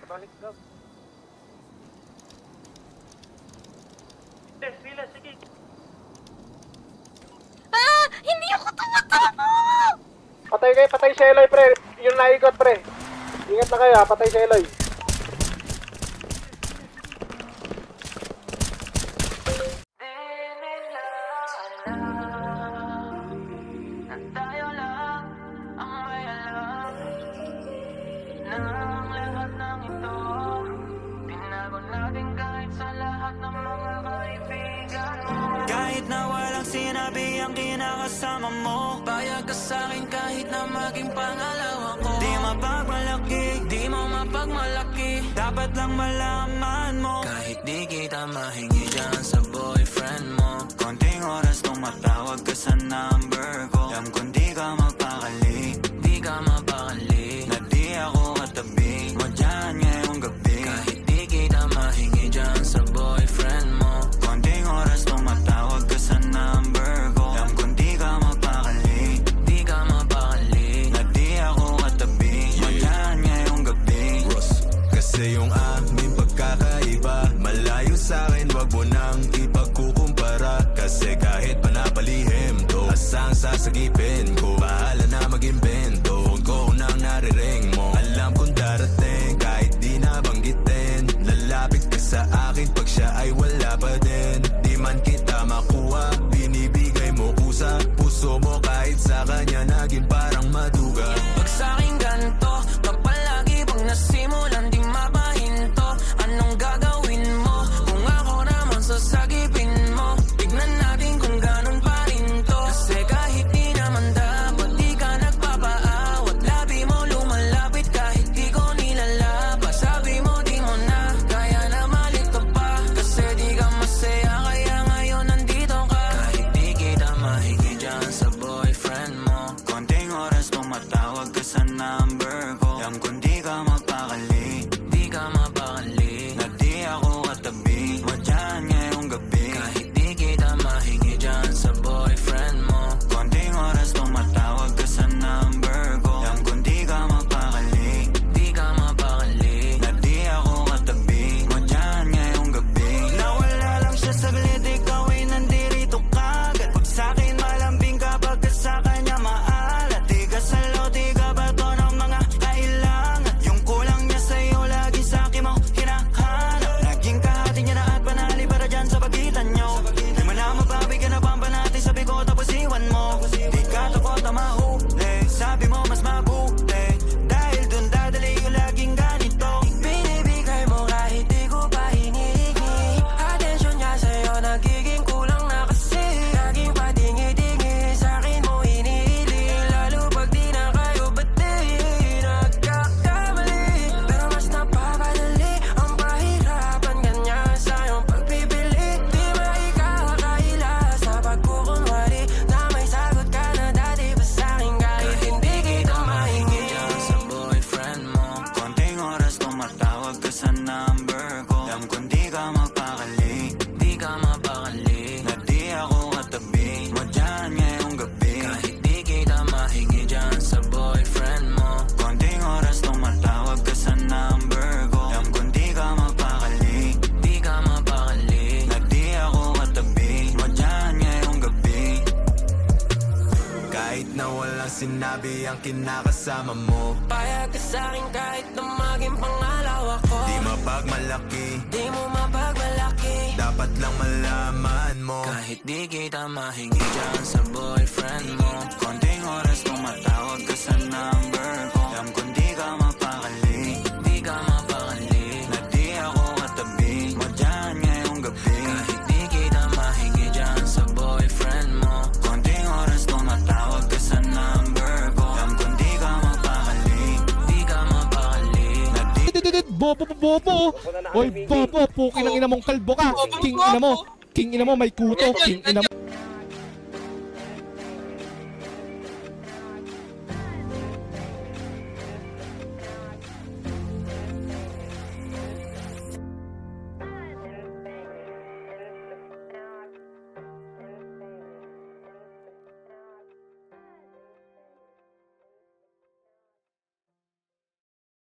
Balik ka. Pila, sige. Ah! Hindi ako tumatakbo! Patay si Eloy, pre. Yung naigot, pre. Ingat na kayo, patay si Eloy. Kahit na walang sinabi ang kinakasama mo, payag ka sa'kin kahit na maging pangalawa ko. Di mapagmalaki, di mo mapagmalaki, dapat lang malaman mo. Kahit di kita mahingi dyan sa boyfriend mo, konting oras tumatawag ka sa number ko. Alam kung di ka mapakali, di ka mapakali, na di ako katabi mo dyan ngayong gabi. Kahit di kita mahingi dyan sa boyfriend mo, konting oras tumatawag ka sa number ko. Alam kung di ka mapakali, di ka mapakali, na di ako katabi mo dyan ngayong gabi. Ross, kasi yung aming pagkakaiba malayo sa'kin, wag mo nang ipagkukumpara. Kasi kahit panapalihim to, asang sasagipin ko, bahala na mag-invento. Phone ko nang nariring mo, alam kong darating kahit di nabanggitin. Lalapit ka sa akin pag siya ay wala pa din. Di man kita makuha, binibigay mo kusa. Puso mo kahit sa kanya naging parang maduga. Pag sa'king ganito, kapalagi pag nasimulan di mapahinto. Anong gagawin mo kung ako naman sasagipin mo? Tignan natin kung ganun pa rin to. Kasi kahit di naman dapat di ka nagpapaawat, labi mo lumalapit kahit di ko nilalaba. Sabi mo di mo na kaya na malito pa, kasi di ka masaya kaya ngayon nandito ka. Kahit di kita mahingi dyan sa boyfriend mo, konting oras tumatawag ka sa number ko. Alam kung di ka mapakali, di ka mapakali, na di ako katabi mo dyan ngayong gabi. Kahit di kita mahingi dyan sa boyfriend mo, konting oras tumatawag ka sa number ko. Alam kung di ka mapakali, di ka mapakali, na di ako katabi mo dyan ngayong gabi. Nawala lang siya saglit, ikaw ay nandirito kagad. Pag sa'kin malambing kapag ka sa kanya maalat, di ka salo, di ka bato ng mga kailangan. Yung kulang niya sa'yo lagi sa'kin mo hinahanap. Naging kahati niya na at panali para dyan sa pagitan nyo. Di mo na mababigyan na pambanati, sabi ko tapos iwan mo. Di ka takot na mahuli, sabi mo mas mabuti, dahil dun dadali yung laging ganito. Binibigay mo kahit di ko pa hinihingi, atensyon niya sa'yo nagiging kulang na kasi. Laging patingi-tingi sa'kin mo hinihili, lalo pag di na kayo bati. Nagkakamali, pero mas napapadali ang pahirapan kanya sa iyong pagpipili. Di maikakaila sa pagkukunwari na may sagot ka na dati pa sa'kin kahit hindi kita mahingi. Dyan sa boyfriend mo, konting oras tumatawag ka sa number ko. Alam kung di ka mapakali, di ka mapakali, na di ako katabi mo dyan ngayong gabi. Kahit di kita mahingi dyan sa boyfriend mo, konting oras tumatawag ka sa number ko. Alam kung di ka mapakali, di ka mapakali, na di ako katabi mo dyan ngayong gabi. Kahit na walang sinabi ang kinakasama mo, Payag ka sa'kin kahit na maging pangalawa ko. di mapagmalaki, Di mo mapagmalaki, dapat lang malaman mo. kahit di kita mahingi dyan sa boyfriend mo, konting oras tumatawag ka sa number ko. Alam kung di ka mapakali, di ka mapakali, na di ako katabi mo dyan ngayong gabi. Kahit di kita mahingi dyan sa boyfriend mo, konting oras tumatawag ka sa number ko. Alam kung di ka mapakali, di ka mapakali, na di Bobo! Oy, bobo! Pukin ang ina mong kalbo ka! King ina mo! May kuto! King ina mo!